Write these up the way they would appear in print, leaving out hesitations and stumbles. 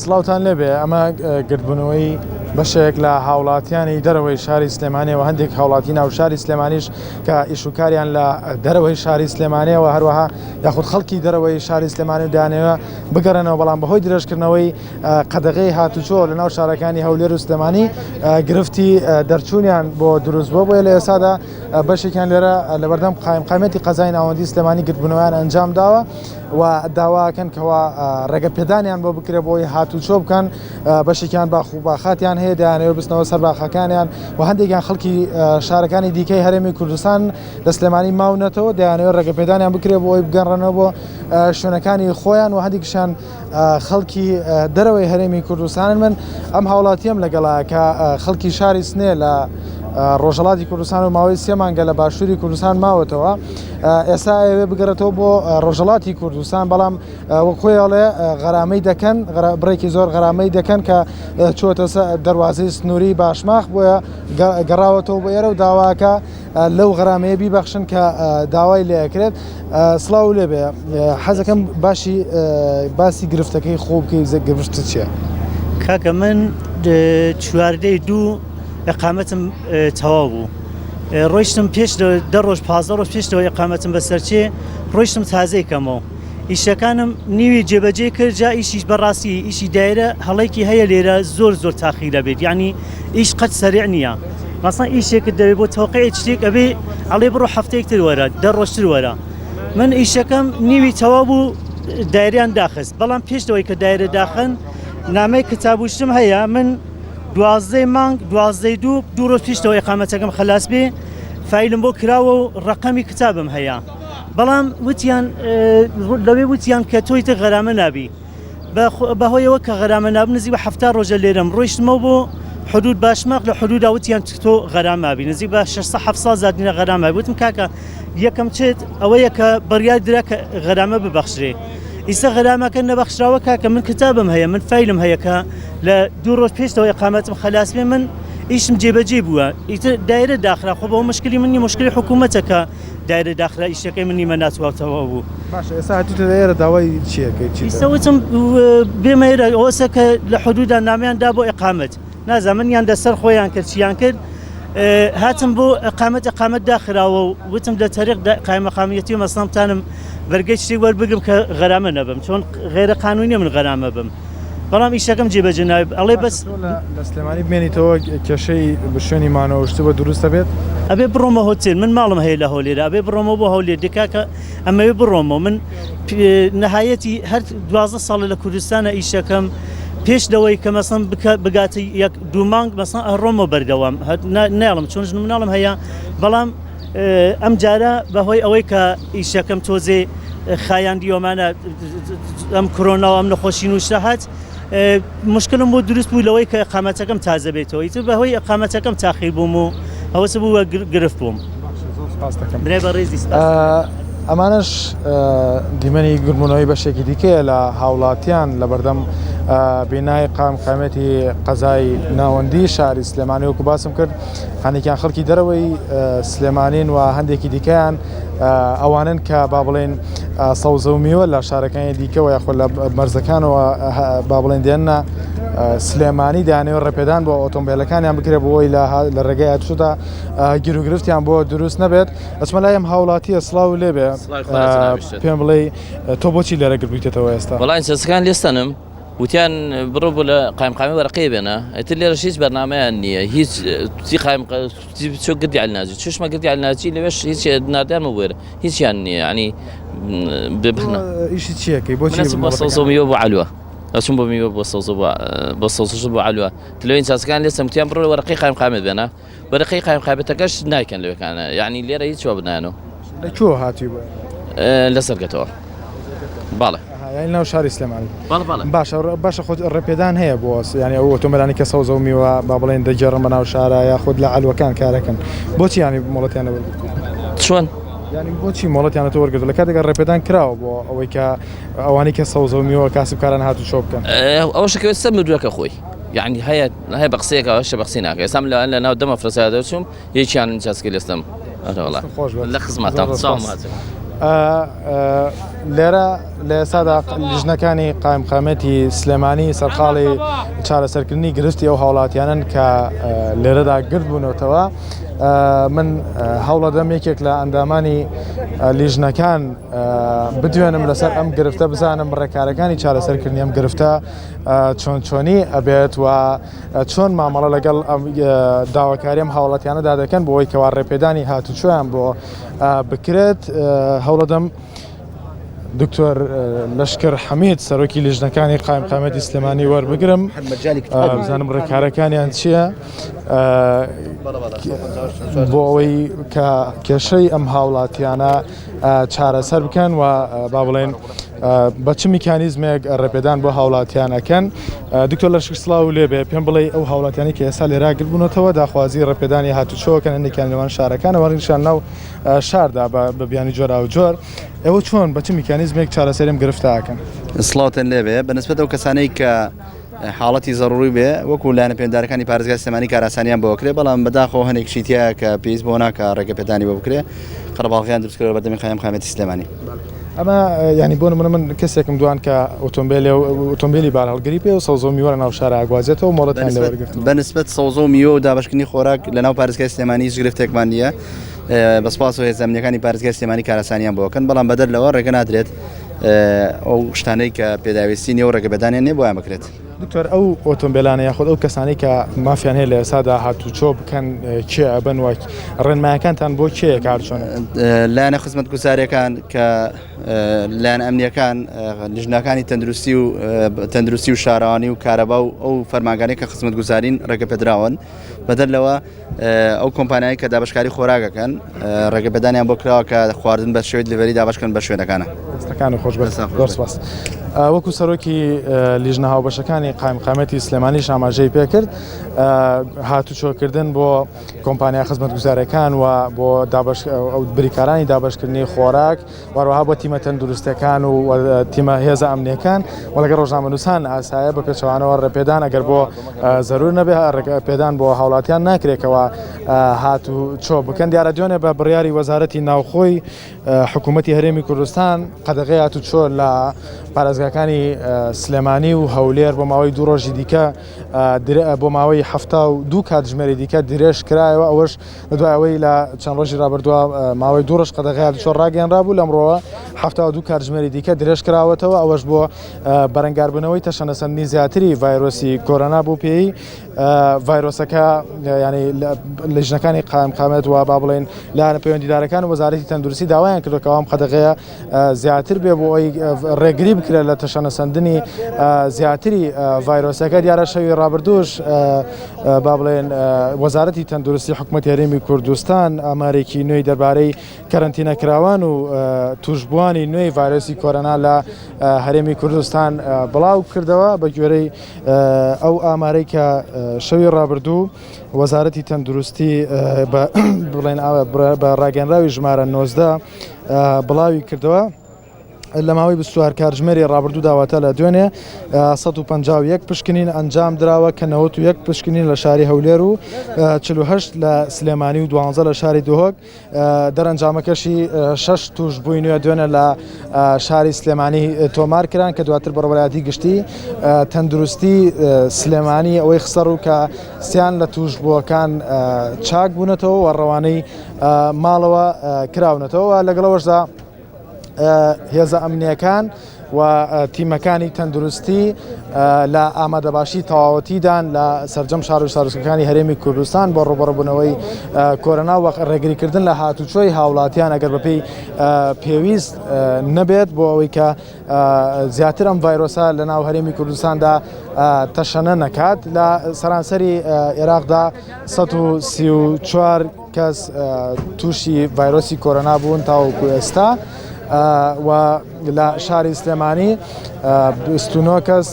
سڵاوتان لێبێ ئەمە گردبوونەوەی بەشێک لە هاوڵاتیانی دەرەوەی شاری سلێمانیەوە هەندێک هاوڵاتی ناو شاری سلێمانیش کە ئیشوکاریان لە دەرەوەی شاری سلێمانیەوە هەروەها یاخود خەڵکی دەرەوەی شاری سلێمانی دانەوە بگەڕێنەوە بەڵام بەهۆی درێژکردنەوەی قەدەغەی هاتوچۆ لە ناو شارەکانی هەولێر و سلێمانی گرفتی دەرچوونیان بۆ دروستبووە بۆیە لە ئێسادا بەشێکیان لێرە لەبەردەم قایمقامەتی قەزای ناوەندی سلێمانی گردبوونەوەیان ئەنجام داوە و داواکەن کەوا ڕێگەپێدانیان بۆ بکرێ بۆی هاتوچۆ بکەن بەشێکیان باخوباخاتیان هەیە دەیانەوە بستنەوە سەر باخەکانیان و هەندێکیان خەڵکی شارەکانی دیکەی هەرێمی کوردستان لە سلێمانی ماونەتەوە دەیانەوە ڕێگەپێدانیان بکرێ بۆی بگەڕێنەوە بۆ شوێنەکانی خۆیان و هەندێکیشان خەڵکی دەرەوەی هەرێمی کوردستانن. من ئەم هاوڵاتیم لەگەڵا کە خەڵکی شاری سنێ لە ڕۆژهەڵاتی کوردستان و ماوەی 3 مانگە لە باشووری کوردستان ماوەتەوە ئێستا ئەوێ بگەڕێتەوە بۆ ڕۆژهەڵاتی کوردستان بەڵام وەکوێڵێ غەرامەی دەکەن بڕێکی زۆر غەرامەی دەکەن کە چۆتە دەواازەی سنووری باشماخ بۆیە گەڕاوەتەوە بۆ ئێرە و داواکە لەو غەرامەیە بیبەخشن کە داوای لێکرێت. سڵاو لێبێ حەزەکەم باسی گرفتەکەی خۆ بکەی گرفتە چییە؟ کاکە من چواردەی دوو ئەقامەتم تەواو بوو ڕۆیشتم پێش 15 ڕۆژ پێشەوە ئەقامەتم بەسەرچێ ڕۆیشتم تازەیکەمەوە ئیشەکانم نیوی جێبەجێ کرد جا ئیشیش بەڕاستی ئیشی دایرە هەڵێکی هەیە لێرە زۆر تاخیرە بێت یعنی ئیش قەت سەریع نییە مەسڵەن ئیشێکت دەوێت بۆ تەوقیع شتێک ئەبێ ئەڵێ بڕۆ هەفتەیەکتر وەرە 10 ڕۆژتر وەرە من ئیشەکەم نیوی تەواو بوو دایریان داخست بەڵام پێشەوەی کە دایرە داخن نامەی کتابوشتم هەیە من 12 مانگ 12 دوو ڕۆژ پێشەوە ئەقامەتەکەم خلاص بێ فایلم بۆ کراوە و ڕقەمی کتابم هەیە بەڵام وتیان لەوێ وتیان کە تۆیتە غەرامە نابی بەهۆیەوە کە غەرامە ناب نزیک بە 7 ڕۆژە لێرەم ڕۆیشتمەوە بۆ حدود باشماق لە حدودا وتیان تۆ غەرامابی نزیک بە 600 زادینە غەرامابی وتم کاکە یەکەم چێت ئەوەیە کە بڕیار درا کە غەرامە ببەخشرێ ئیستا غەرامەکە نەبەخشراوە کاکە من کتابم هەیە من فایلم هەیە کە لە 2 ڕۆژ پێشەوە ئەقامەتم خلاص بێ من ئیشم جێبەجێ بووە ئیتر دایرە داخرا خۆ بەوە مشکلی منی مشکلی حکوومەتە کە دایرە داخرا ئیشەکەی منی مە ناتواتەوە بوو. باشە ئێستا هاتووتە ئێرە داوای چیەکەی ئیستا وتم بێمەێرە ئەوەسە کە لە حدودا نامیان دا بۆ ئەقامەت نازانمنیان دەسەر خۆیان کرد چیان کرد هاتم بۆ ئەقامەت داخراوە و وتم لە تەریق قایمەقامیەتی و مەسڵەمتانم بەرگەی شتێک وەربگرم کە غەرامە نەبم چۆن غێرە قانونیە من غەرامە بم بەڵام ئیشەکەم جێبەجێ ناوێت ئەڵێ بەس لە سلێمانی بمێنیتەوە کێشەی بشوێنی مانەوەشتە بە دروستە بێت ئەبێ بڕۆمە هۆتێل من ماڵم هەیە لە هەولێرە ئەبێ بڕۆمە بۆ هەولێر دکاکە ئەمەوێ بڕۆمەوە من نەهایەتی هەر 12 ساڵە لە کوردستانە ئیشەکەم پێش دەوەی کە مەسڵەن بگاتە 1-2 مانگ مەسڵەن ئەڕۆمە بەردەوام ناڵم چۆن ژن مناڵم هەیە بەڵام ئەم جارە بەهۆی ئەوەی کە ئیشەکەم تۆزێ خایان دیۆمانە ئەم کۆرۆناوە ئەم نەخۆشی نوشتە هات مشکلم بۆ دروست بوو لەوەی کە ئەقامەتەکەم تازە بێتەوە ئیتر بەهۆی ئەقامەتەکەم تاخیر بووم و ئەوەسە بوو گرفت بووم. برێ بە ڕێزی ئەمانش دیمەنی گرمبوونەوەی بەشێکی دیکەیە لە هاوڵاتیان لە بەردەم بینای قایمقامەتی قەزای ناوەندی شاری سلێمانی وەکو باسم کرد هەندێکیان خەڵکی دەرەوەی سلێمانین و هەندێکی دیکەیان ئەوانن کە با بڵێن سەوزە و میوە لە شارەکانی دیکەەوە یاخۆ لە مەرزەکانەوە با بڵێن دێنە سلێمانی دانێ ڕێپێدان بۆ ئۆتۆمبیلەکانیان بکرێت بۆی لە ڕێگای هاتووشدا گیرروگرفتیان بۆ دروست نەبێت ئەچمە لایم هاوڵاتیە سڵاو لێبێ پێم بڵێ تۆ بۆچی لێرە گربیتێتەوە ئێستا وڵای سەسەکان لێستانم وتیان بڕۆ بۆ لە قایمقامی وەرەقەی بێنە ئەتر لێرە هیچ بەرنامەیان نییە هیچ چۆ گردی عەلناجی چشمە گردی عەلناجی لەوێش هیچ نادیانمە بوێرە هیچیان نییە ینی ئیشی چیەکەی بۆچی میوە بۆ عەلوە ئەچم بۆ میوە بۆ سەوزش بۆ عەلوە تلەوەین ساسەکان لێستم وتیان بڕۆ وەرەقەی قایمقامت بێنە وەرەقەی قایمقامەتەکەش نایکەن لەوێکانە یعنی لێرە هیچ وا بنایەنەوە لەکوێ هاتووی بووە لەسەرگەتەوە باڵێ ناو شاری سلێمانی باشە خۆت ڕێپێدان هەیە بۆ ینی ئەو ئۆتۆمبیلانی کە سەوزە و میوە با بڵێن دەجێڕن بە ناو شارە یاخود لە عەلوەکان کارەکەن بۆچی ینی مۆڵەتیانە چۆن ینی بۆچی مۆڵەتیانە وەرگرت لە کاتێکە ڕێپێدان کراوە بۆ ئەوەی کە ئەوانی کە سەوزە و میوە کاسبکاران هاتوو شۆ بکەن ئەوە شەکەوێت سەر مردووەکە خۆی یعنی هەیە بە قسەیەکە ئەوەشە بە قسەی ناکە ئێستام لە ناو دەمە فرەسەدا دەچووم یەکیان چاسکی لێستم لە خزمەتان ساڵ لێرە لە ئێسادا لیژنەکانی قایمقامەتی سلێمانی سەرقاڵی چارەسەرکردنی گرفتی ئەو هاوڵاتیانن کە لێرەدا گرت بوونەوەتەوە. من هەوڵەدەم یەکێک لە ئەندامانی لیژنەکان بدوێنم لەسەر ئەم گرفتە بزانم ڕێکارەکانی چارەسەرکردنی ئەم گرفتە چۆنی ئەبێت و چۆن مامەڵە لەگەڵ داواکاریم هاوڵاتیانەدا دەکەن بۆ ئەوەی کەوا ڕێپێدانی هاتوچۆیان بۆ بکرێت. هەوڵەدەم دکتۆر لەشکر حەمید سەرۆکی لیژنەکانی قایمقامەتی سلێمانی وەربگرم بزانم ڕێکارەکانیان چییە بۆ ئەوەی کە کێشەی ئەم هاوڵاتیانە چارەسەر بکەن و با بڵێن بە چ میکانیزمێک ڕێپێدان بۆ هاوڵاتیانەکەن. دکتۆر لەشکر سڵاو لێبێ پێم بڵێ ئەو هاوڵاتیانی کە ئێستا لێرا گرت بوونەوەتەوە داخوازی ڕێپێدانی هاتوچۆکەن هەندێکیان لەوان شارەکانە وەڕینشان ناو شاردا بە بیانی جۆرا و جۆر ئەوە چۆن بە چ میکانیزمێک چارەسەریم گرفتاکەن. سڵاوتەن لێبێ بەنسبەت ئەو کەسانەی کە حاڵەتی زەڕوری بێ وەکو لایەنە پێدارەکانی پارێزگای سلێمانی کاراسانیان بۆ بکرێ بەڵام بەداخەوە هەندێک شیتیایە کە پێویست بۆ ناکە ڕێگەپێدانی بۆ بکرێ قەرەباڵغیان دروستکرێ بەردەمی قایمقامەتی سلێمانی. ئەمە ینی بۆ نمونە من کەسێکم دوان کە ئۆتۆمبیلی بار هەڵگری پێ و سەوزە و میوە ناو شارە ئاگوازێتەوە مۆڵەتیان لێوەرگرت. بەنسبەت سەوزە و میوە و دابشکردنی خۆراک لە ناو پارێزگای سلێمانی هیچ گرفتێکمان نییە بەسپاس و هێزەمنیەکانی پارێزگای سلێمانی کاراسانیان بۆکەن بەڵام بەدەر لەوە ڕێگە نادرێت ئەو شتانەی کە پێداویستی نیە و ڕێگەپێدانیان نیە بۆیان بکرێت. دکتۆر ئەو ئۆتۆمبیلانە یاخود ئەو کەسانی کە مافیان هەیە لە ئێسادا هاتوچۆ بکەن کێ ئەبن وەک ڕێنمایەکانتان بۆ کێ کار چۆنە؟ لایەنە خزمەت گوزارەکان کە لایەن ئەمنیەکان لیژنەکانی تەندروستی و شارەوانی و کارەبا و ئەو فەرمانگانەی کە خزمەت گوزارین ڕێگەپێدراون بەدەر لەوە ئەو کۆمپانیایی کە دابشکاری خۆراگەکەن ڕێگەپێدانیان بۆ کراوە کە خواردن بە شێوەی دلیڤەری دابشکەن بە شوێنەکانە. دەستەکان خۆش بەرسپاس. وەکو سەرۆکی لیژنە هاوبەشەکانی قایمقامەتی سلێمانی ئاماژەی پێکرد هاتوچۆکردن بۆ کۆمپانیا خزمەت گوزارەکان و بۆ بریکارانی دابشکردنی خۆراک وەروەها بۆ تیمە تەندروستەکان و تیمە هێزە ئەمنیەکان و لەگەڵ ڕۆژنامەنووسان ئاسایە بە پێچەوانەوە ڕێپێدان ئەگەر بۆ زەرور نەبێ ڕێپێدان بۆ هاوڵاتیان ناکرێتەوە هاتوچۆ بکەن. دیارە دوێنێ بە بڕیاری وەزارەتی ناوخۆی حکوومەتی هەرێمی کوردستان قەدەغەی هاتوچۆ لە پارێزگاکانی سلێمانی و هەولێر بۆ ماوەی 2 ڕۆژی دیکە بۆ ماوەی 72 کاتژمێری دیکە درێژ کرایەوە. ئەوەش دوای ئەوەی لە چەند ڕۆژی ڕابردووە ماوەی 2 ڕۆژ قەدەغەی هاتوچۆ ڕاگەیەنرا بوو لەمڕۆوە 72 کاتژمێری دیکە درێژ کراوەتەوە. ئەوەش بۆ بەرەنگاربوونەوەی تەشەنەسەندنی زیاتری ڤایرۆسی کۆرۆنا بوو پێی ڤایرۆسەکە ینی لیژنەکانی قایمقامەت و با بڵێن لایەنە پەیوەندیدارەکان و وەزارەتی تەندروستی داوایان کردەوە ئەم قەدەغەیە زیاتر بێ بۆ ئەوەی ڕێگری بکرێت لە تەشەنەسەندنی زیاتری ڤایرۆسەکە. دیارە شەوی ڕابردووش با بڵێن وەزارەتی تەندروستی حکوومەتی هەرێمی کوردستان ئامارێکی نوێی دەربارەی کەرەنتینەکراوان و توشبوانی نوێی ڤایرۆسی کۆرۆنا لە هەرێمی کوردستان بڵاو کردەوە بە گوێرەی ئەو ئامارەی کە شەوی ڕابردوو وەزارەتی تەندروستی بڵێن بە ڕاگەنراوی ژمارە 19 بڵاوی کردەوە. لە ماوەی 24 کاتژمێری ڕابردوو داواتە لە دوێنێ 151 پشکنین ئەنجام دراوە کە 91 پشکنین لە شاری هەولێر و 48 لە سلێمانی و 12 لە شاری دۆهۆک. دەرەنجامەکەشی 6 توش بووی نوێ دوێنە لە شاری سلێمانی تۆمار کران کە دواتر بەڕێوەبەرایەتی گشتی تەندروستی سلێمانی ئەوەی خسەر و کە سیان لە توش بووەکان چاک بوونەتەوە و ڕەوانەی ماڵەوە کراونەتەوە. لەگەڵەوەشدا هێزە ئەمنیەکان و تیمەکانی تەندروستی لە ئامادەباشی تەواوەتیدان لە سەرجەم شار و سارسەکانی هەرێمی کوردستان بۆ ڕوبەڕبوونەوەی کۆرۆنا و ڕێگریکردن لە هاتوچۆی هاوڵاتیان ئەگەر بەپێی پێویست نەبێت بۆ ئەوەی کە زیاتر ئەم ڤایرۆسە لە ناو هەرێمی کوردستاندا تەشەنە نەکات. لە سەرانسەری عێراقدا 134 کەس تووشی ڤایرۆسی کۆرۆنا بوون تاوەکو ئێستا و لە شاری سلێمانی 29 کەس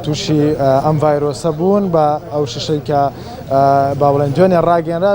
تووشی ئەم ڤایرۆسە بوون بە ئەو ششەی کە باوڵێن دوێنێ ڕاگەنرا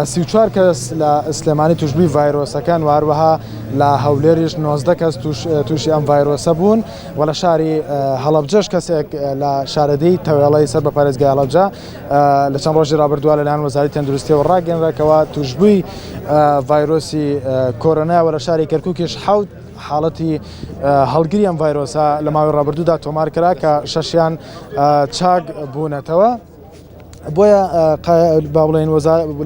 34 کەس لە سلێمانی توشببووی ڤایرۆسەکان و هەروەها لە هەولێریش 19 کەس تووشی ئەم ڤایرۆسە بوون و لە شاری هەڵەبجەش کەسێک لە شارەدەی تەوێڵی سەر بە پارێزگای هەڵەبجە لە چەند ڕۆژی ڕابردووە لەلایەن وەزارەتی تەندروستیەوە ڕاگەنراکەوە توشببووی ڤایرۆسی کۆرۆنایەوە لە شاری کەرکووکیش حەوت حاڵەتی هەڵگری ئەم ڤایرۆسە لە ماوەی ڕابردوودا تۆمار کرا کە شەشیان چاک بوونەتەوە. بۆیە با بڵێن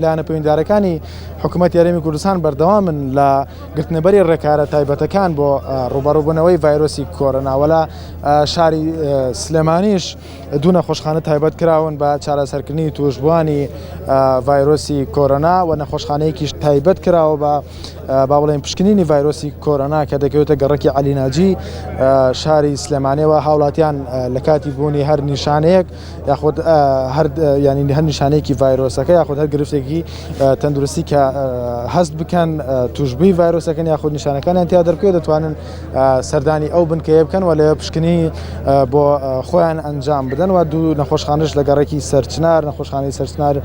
لایەنە پەیوەندیدارەکانی حکوومەتی هەرێمی کوردستان بەردەوامن لە گرتنەبەری ڕێکارە تایبەتەکان بۆ ڕوبەڕووبوونەوەی ڤایرۆسی کۆرۆنا لە شاری سلێمانیش دوو نەخۆشخانە تایبەت کراون بە چارەسەرکردنی توشبوانی ڤایرۆسی کۆرۆنا و نەخۆشخانەیەکیش تایبەت کراوە بە با بڵێن پشکنینی ڤایرۆسی کۆرۆنا کە دەکەوێتە گەڕەکی عەلیناجی شاری سلێمانیەوە هاوڵاتیان لە کاتی بوونی هەر نیشانەیەک یاخود ینی هەر نیشانەیەکی ڤایرۆسەکە یاخود هەر گرفتێکی تەندروستی کە هەست بکەن توشببووی ڤایرۆسەکەن یاخود نیشانەکانیان تیا دەرکوێت دەتوانن سەردانی ئەو بنکەیە بکەن و لە پشکنی بۆ خۆیان ئەنجام بدەن و دوو نەخۆشخانەش لە گەڕێکی سەرچنار نەخۆشخانەی سەرچنار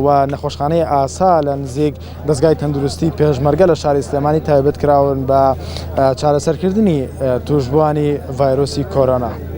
و نەخۆشخانەی ئاسا لە نزیک دەستگای تەندروستی پێشمەرگە لە شاری سلێمانی تایبەت کراون بە چارەسەرکردنی توشببوانی ڤایرۆسی کۆرۆنا.